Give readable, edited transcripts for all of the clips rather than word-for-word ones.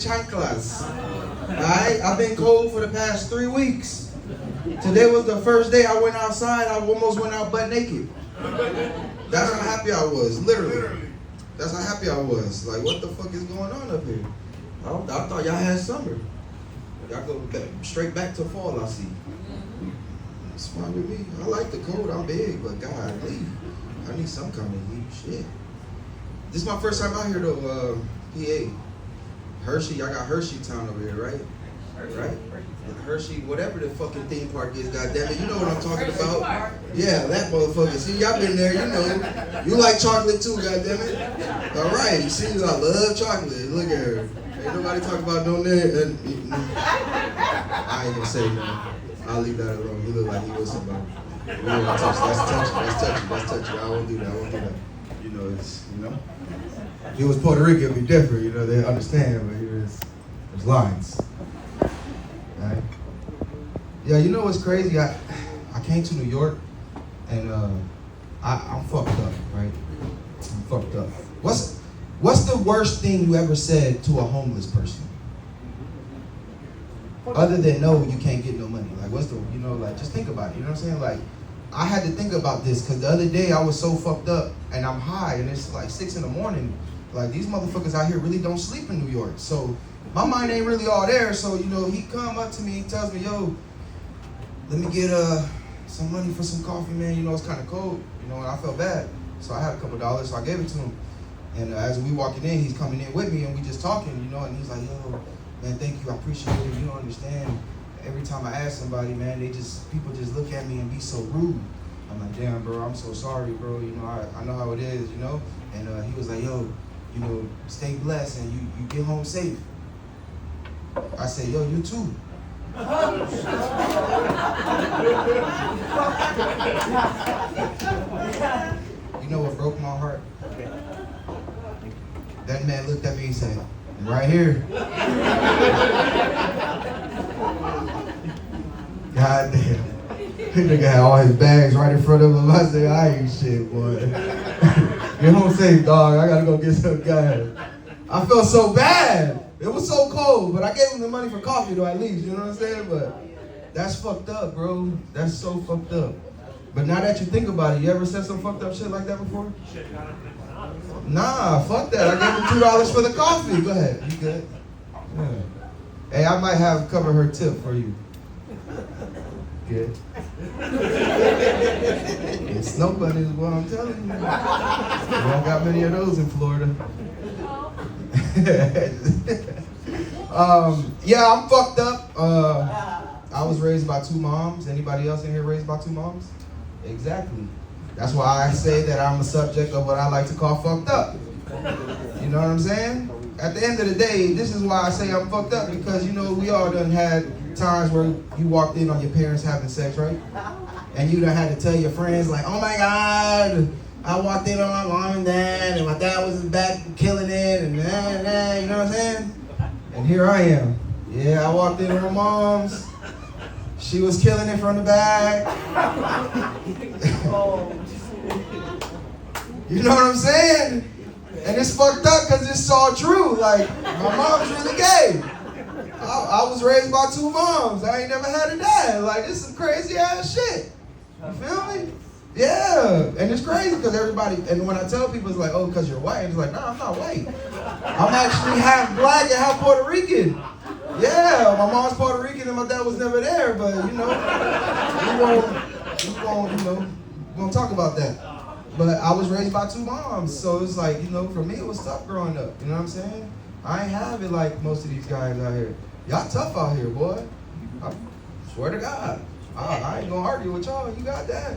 chanclas. Alright, I've been cold for the past 3 weeks. Today was the first day I went outside. I almost went out butt naked. That's how happy I was, literally. That's how happy I was. Like, what the fuck is going on up here? I thought y'all had summer. Y'all go straight back to fall, I see. It's fine with me. I like the cold. I'm big, but God, I need some kind of heat. Shit. This is my first time out here though, PA. Hershey, y'all got Hershey Town over here, right? Right? Hershey, whatever the fucking theme park is, goddammit. You know what I'm talking about? Yeah, that motherfucker. See, y'all been there, you know. You like chocolate too, goddammit. All right, you see, I love chocolate. Look at her. Ain't nobody talking about no name. I ain't gonna say nothing. I'll leave that alone. He look like he was somebody. We don't gonna touch. That's touchy. I won't do that. You know, if he was Puerto Rican, it'd be different. You know, they understand, but there's lines. Right? Yeah, you know what's crazy? I came to New York, and I'm fucked up, right? I'm fucked up. What's the worst thing you ever said to a homeless person? Other than no, you can't get no money. Like, what's the, just think about it. You know what I'm saying? Like, I had to think about this because the other day I was so fucked up and I'm high and it's like 6 in the morning. Like, these motherfuckers out here really don't sleep in New York. So my mind ain't really all there. So, he come up to me, he tells me, yo, let me get some money for some coffee, man. It's kind of cold, and I felt bad. So I had a couple dollars, so I gave it to him. And as we walking in, he's coming in with me and we just talking, and he's like, yo, man, thank you, I appreciate it. You don't understand. Every time I ask somebody, man, people just look at me and be so rude. I'm like, damn, bro, I'm so sorry, bro. I know how it is, And he was like, yo, stay blessed and you get home safe. I said, yo, you too. You know what broke my heart? That man looked at me and said, right here. God damn. This nigga had all his bags right in front of him. I said, I ain't shit, boy. Get home safe, dog. I gotta go get some gas. I felt so bad. It was so cold, but I gave him the money for coffee though, at least. You know what I'm saying? But that's fucked up, bro. That's so fucked up. But now that you think about it, you ever said some fucked up shit like that before? Nah, fuck that. I gave him $2 for the coffee. Go ahead. You good? Yeah. Hey, I might have covered her tip for you. Good. Snow bunny is what I'm telling you. We don't got many of those in Florida. Yeah, I'm fucked up. I was raised by 2 moms. Anybody else in here raised by 2 moms? Exactly. That's why I say that I'm a subject of what I like to call fucked up. You know what I'm saying? At the end of the day, this is why I say I'm fucked up because, we all done had times where you walked in on your parents having sex, right? And you done had to tell your friends like, oh my God, I walked in on my mom and dad and my dad was in the back killing it and you know what I'm saying? And here I am. Yeah, I walked in on my mom's. She was killing it from the back. You know what I'm saying? And it's fucked up because it's all true. Like, my mom's really gay. I was raised by 2 moms. I ain't never had a dad. Like, this is some crazy ass shit. You feel me? Yeah. And it's crazy because everybody, and when I tell people, it's like, oh, because you're white. It's like, nah, I'm not white. I'm actually half black and half Puerto Rican. Yeah, my mom's Puerto Rican and my dad was never there, but we won't talk about that. But I was raised by 2 moms, so it's like, for me it was tough growing up, you know what I'm saying? I ain't have it like most of these guys out here. Y'all tough out here, boy. I swear to God. I ain't gonna argue with y'all, you got that.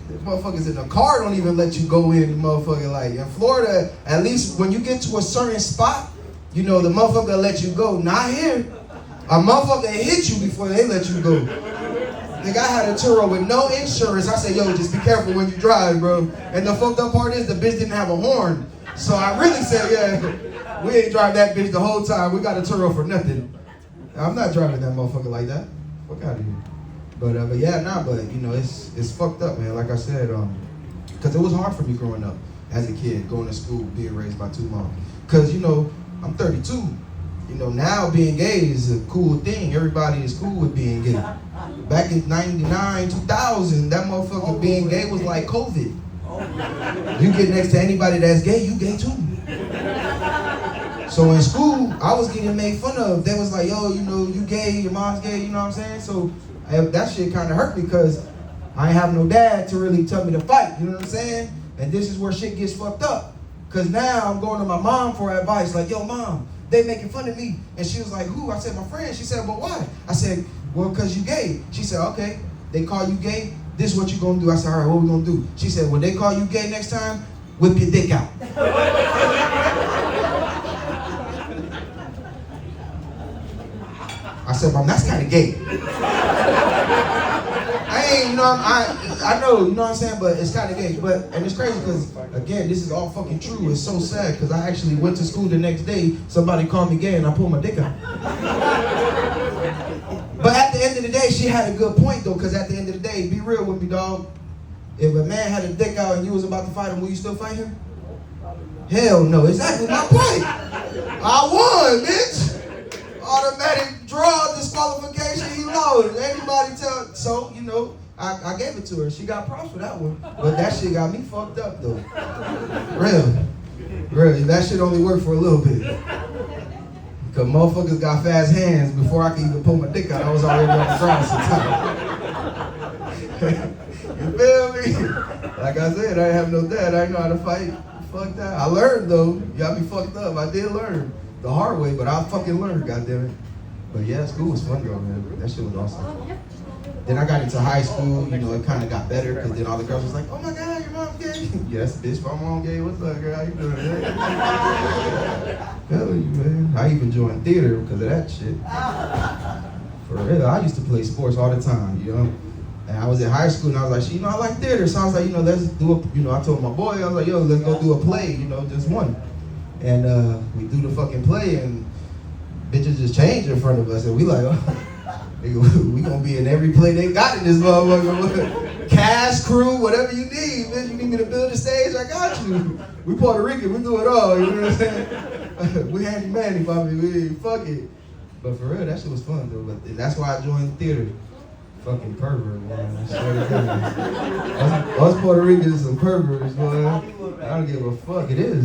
The motherfuckers in the car don't even let you go in, motherfucker. Like, in Florida, at least when you get to a certain spot, the motherfucker let you go. Not here. A motherfucker hit you before they let you go. The guy had a Turo with no insurance. I said, yo, just be careful when you drive, bro. And the fucked up part is the bitch didn't have a horn. So I really said, yeah, we ain't drive that bitch the whole time. We got a Turo for nothing. I'm not driving that motherfucker like that. Fuck out of here. But it's fucked up, man. Like I said, because it was hard for me growing up as a kid, going to school, being raised by 2 moms. Because, I'm 32. You know, now being gay is a cool thing. Everybody is cool with being gay. Back in 99, 2000, that motherfucker being gay was like COVID. You get next to anybody that's gay, you gay too. So in school, I was getting made fun of. They was like, yo, you know, you gay, your mom's gay, you know what I'm saying? So that shit kind of hurt me because I ain't have no dad to really tell me to fight, you know what I'm saying? And this is where shit gets fucked up. Because now I'm going to my mom for advice, like, yo, mom, they making fun of me. And she was like, who? I said, my friend. She said, well, why? I said, well, because you gay. She said, okay, they call you gay, this is what you gonna do. I said, all right, what we gonna do? She said, when they call you gay next time, whip your dick out. I said, Mom, that's kind of gay. I ain't, you know, I know, you know what I'm saying, but it's kind of gay. And it's crazy because, again, this is all fucking true. It's so sad because I actually went to school the next day, somebody called me gay and I pulled my dick out. But at the end of the day, she had a good point though, because at the end of the day, be real with me, dog. If a man had a dick out and you was about to fight him, will you still fight him? Hell no, exactly my point. I won, bitch. Automatic draw, disqualification, he lost. Anybody tell, so, you know, I gave it to her. She got props for that one. But that shit got me fucked up though. Real. That shit only worked for a little bit. Because motherfuckers got fast hands before I could even pull my dick out. I was already on the ground sometime. You feel me? Like I said, I didn't have no dad. I didn't know how to fight. Fuck that. I learned though. You got me fucked up. I did learn. The hard way, but I fucking learned, goddammit. But yeah, school was fun though, man. That shit was awesome. Then I got into high school, you know, it kind of got better because then all the girls was like, oh my God, your mom's gay. Yes, bitch, my mom gay. What's up, girl? How you doing? Hell you, man. I even joined theater because of that shit. For real, I used to play sports all the time, you know. And I was in high school and I was like, you know, I like theater. So I was like, you know, let's do a, you know, I told my boy, I was like, yo, let's go do a play, you know, just one. And we do the fucking play and bitches just changed in front of us and we like, oh, nigga, we gonna be in every play they got in this motherfucker. Cast, crew, whatever you need, man. You need me to build a stage, I got you. We Puerto Rican, we do it all, you know what I'm saying? We handy manny, Bobby, we fuck it. But for real, that shit was fun though. But that's why I joined the theater. Fucking pervert, man. I swear to God. Us Puerto Ricans are some perverts, boy. I don't give a fuck. It is.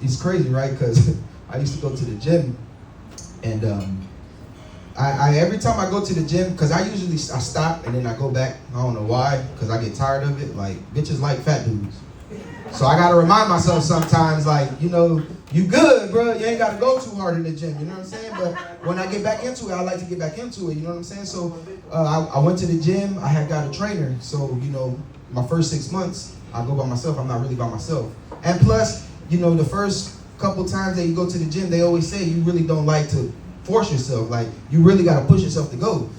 It's crazy, right? Because I used to go to the gym, and I every time I go to the gym, because I stop and then I go back. I don't know why, because I get tired of it. Like bitches like fat dudes, so I gotta remind myself sometimes, like, you know, you good, bro. You ain't gotta go too hard in the gym. You know what I'm saying? But when I get back into it, I like to get back into it. You know what I'm saying? So I went to the gym. I had got a trainer. So, you know, my first 6 months, I go by myself. I'm not really by myself. And plus, you know, the first couple times that you go to the gym, they always say you really don't like to force yourself. Like, you really got to push yourself to go.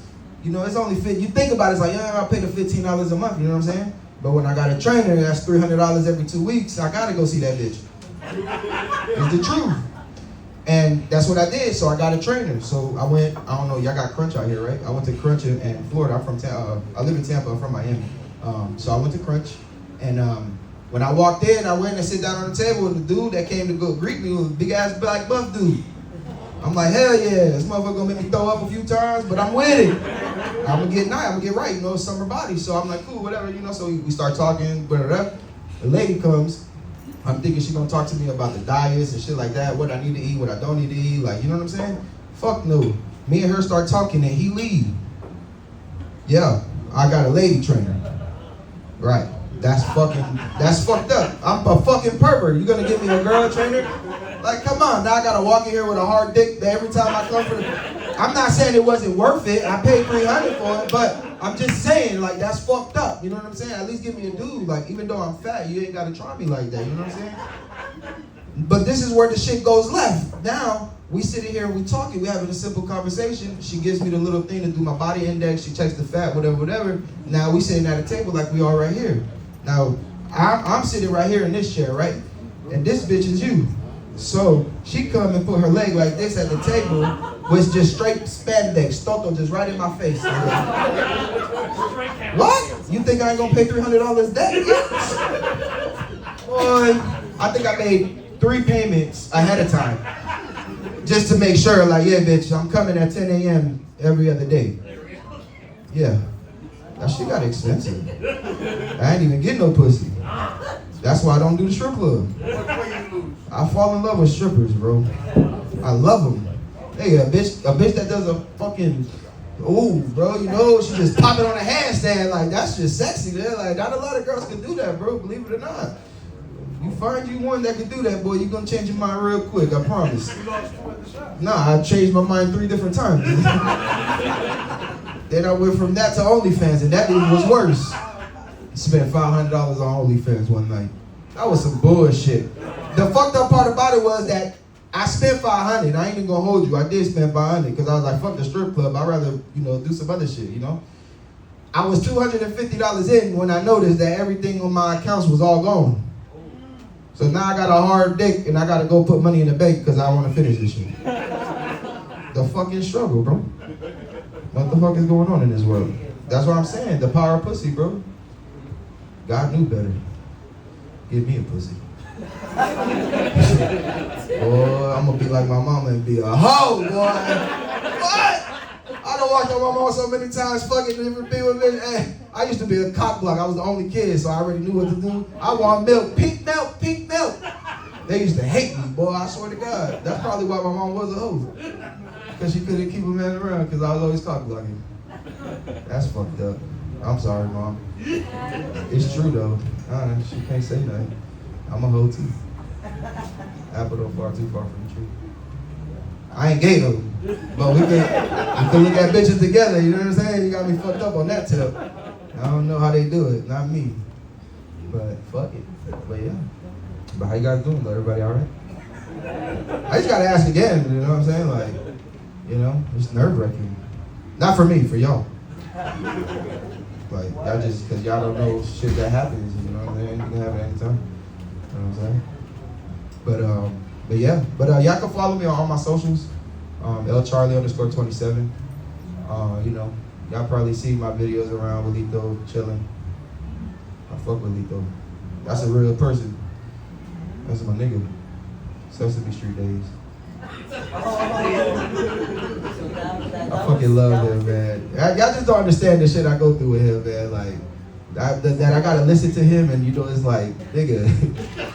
You know, it's only fit. You think about it, it's like, yeah, I'll pay the $15 a month. You know what I'm saying? But when I got a trainer, that's $300 every 2 weeks. I got to go see that bitch. It's the truth. And that's what I did. So I got a trainer. So I went, I don't know, y'all got Crunch out here, right? I went to Crunch in Florida. I'm from I live in Tampa. I'm from Miami. So I went to Crunch. And when I walked in, I went and sit down on the table with the dude that came to go greet me was a big ass black buff dude. I'm like, hell yeah, this motherfucker gonna make me throw up a few times, but I'm with it. I'm gonna get nice, I'm gonna get right, you know, summer body. So I'm like, cool, whatever, you know, so we start talking, whatever. The lady comes, I'm thinking she's gonna talk to me about the diets and shit like that, what I need to eat, what I don't need to eat, like, you know what I'm saying? Fuck no. Me and her start talking and he leave. Yeah, I got a lady trainer. Right. That's fucked up. I'm a fucking pervert. You gonna give me a girl trainer? Like, come on, now I gotta walk in here with a hard dick every time I come for the... I'm not saying it wasn't worth it. I paid $300 for it, but I'm just saying, like, that's fucked up. You know what I'm saying? At least give me a dude. Like, even though I'm fat, you ain't gotta try me like that. You know what I'm saying? But this is where the shit goes left. Now, we sitting here and we talking, we having a simple conversation. She gives me the little thing to do my body index. She checks the fat, whatever. Now we sitting at a table like we are right here. Now, I'm sitting right here in this chair, right? And this bitch is you. So she come and put her leg like this at the table with just straight spandex, toto just right in my face. What? You think I ain't gonna pay $300 that? Boy, I think I made 3 payments ahead of time. Just to make sure, like, yeah, bitch, I'm coming at 10 a.m. every other day. Yeah. That shit got expensive. I ain't even getting no pussy. That's why I don't do the strip club. I fall in love with strippers, bro. I love them. Hey, a bitch that does a fucking, ooh, bro, you know, she just pop it on a handstand, like, that's just sexy, man. Like, not a lot of girls can do that, bro, believe it or not. You find you one that can do that, boy, you're gonna change your mind real quick, I promise. Nah, I changed my mind 3 different times. Then I went from that to OnlyFans, and that even was worse. Spent $500 on OnlyFans one night. That was some bullshit. The fucked up part about it was that I spent $500. I ain't even gonna hold you. I did spend $500 because I was like, fuck the strip club. I'd rather, you know, do some other shit, you know? I was $250 in when I noticed that everything on my accounts was all gone. So now I got a hard dick and I gotta go put money in the bank because I wanna finish this shit. The fucking struggle, bro. What the fuck is going on in this world? That's what I'm saying. The power of pussy, bro. God knew better. Give me a pussy. Boy, I'm gonna be like my mama and be a hoe, boy. What? I done walked on my mama so many times, fucking different people. Hey, I used to be a cock block. I was the only kid, so I already knew what to do. I want milk, pink milk, pink milk. They used to hate me, boy. I swear to God. That's probably why my mom was a hoe. Because she couldn't keep a man around because I was always cock blocking. That's fucked up. I'm sorry, Mom. It's true, though. She can't say nothing. I'm a hoe, too. Apple don't far too far from the tree. I ain't gay, though. But we can look at bitches together, you know what I'm saying? You got me fucked up on that tip. I don't know how they do it. Not me. But fuck it. But yeah. But how you guys doing, though? Everybody all right? I just got to ask again, you know what I'm saying? Like, you know, it's nerve-wracking. Not for me, for y'all. Like, y'all just, because y'all don't know shit that happens, you know what I'm saying? You can have it anytime. You know what I'm saying? But yeah. But y'all can follow me on all my socials. LCharlie_27. You know, y'all probably see my videos around with Lito, chilling. I fuck with Lito. That's a real person. That's my nigga. Sesame Street days. I fucking love him, man. Y'all just don't understand the shit I go through with him, man. Like, that I gotta listen to him, and you know, it's like, nigga,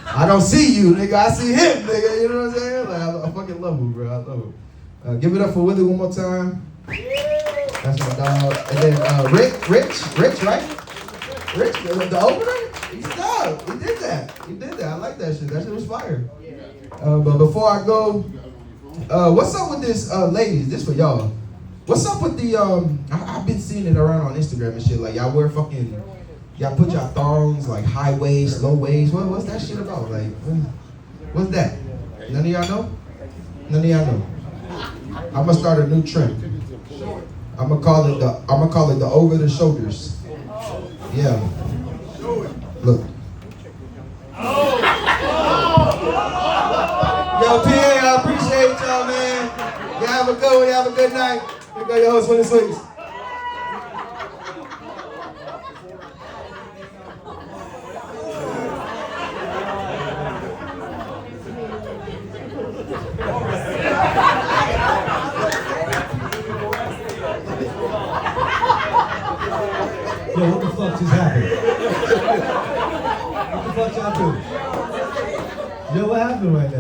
I don't see you, nigga. I see him, nigga. You know what I'm saying? Like, I fucking love him, bro. I love him. Give it up for Willie one more time. That's my dog. And then Rich, right? Rich, the opener. He's dog. He did that. I like that shit. That shit was fire. But before I go, what's up with this, ladies? This for y'all. What's up with the, I've been seeing it around on Instagram and shit. Like, y'all wear fucking, y'all put y'all thongs, like high waist, low waist. What's that shit about? Like, what's that? None of y'all know? None of y'all know. I'm gonna start a new trend. I'm gonna call it the over the shoulders. Yeah. Look. Yo, PA, I appreciate y'all, man. Y'all have a good one. Y'all have a good night. Here go your host, Willie Sweets. Yo, what the fuck just happened? What the fuck y'all do? Yo, what happened right now?